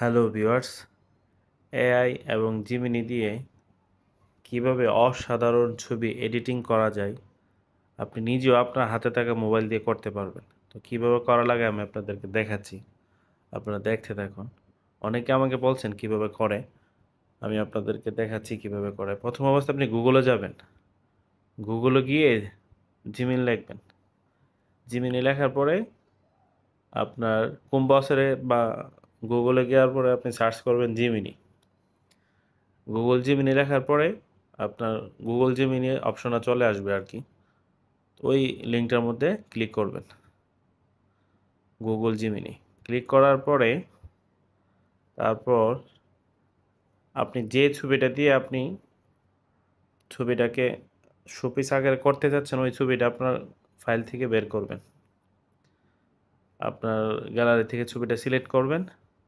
Hello viewers, AI এবং Gemini দিয়ে কিভাবে অসাধারণ ছবি এডিটিং করা যায় আপনি নিজেও আপনার হাতে থাকা মোবাইল দিয়ে করতে পারবেন। তো কিভাবে করা লাগে আমি আপনাদেরকে দেখাচ্ছি, আপনারা দেখতে থাকুন। অনেকে আমাকে বলছেন কিভাবে করে, আমি আপনাদেরকে দেখাচ্ছি কিভাবে করে। প্রথম অবস্থায় আপনি গুগলে যাবেন, গুগলে গিয়ে জিমিনি লিখবেন। জিমিনি লেখার পরে আপনার কোন ব্রাউজারে বা গুগলে যাওয়ার পরে আপনি সার্চ করবেন জিমিনি। গুগল জিমিনি লেখার পরে আপনার গুগল জিমিনি অপশনটা চলে আসবে আর কি। ওই লিঙ্কটার মধ্যে ক্লিক করবেন, গুগল জিমিনি ক্লিক করার পরে তারপর আপনি যে ছবিটা দিয়ে আপনি ছবিটাকে শোপিস আকারে করতে চাচ্ছেন ওই ছবিটা আপনার ফাইল থেকে বের করবেন। আপনার গ্যালারি থেকে ছবিটা সিলেক্ট করবেন,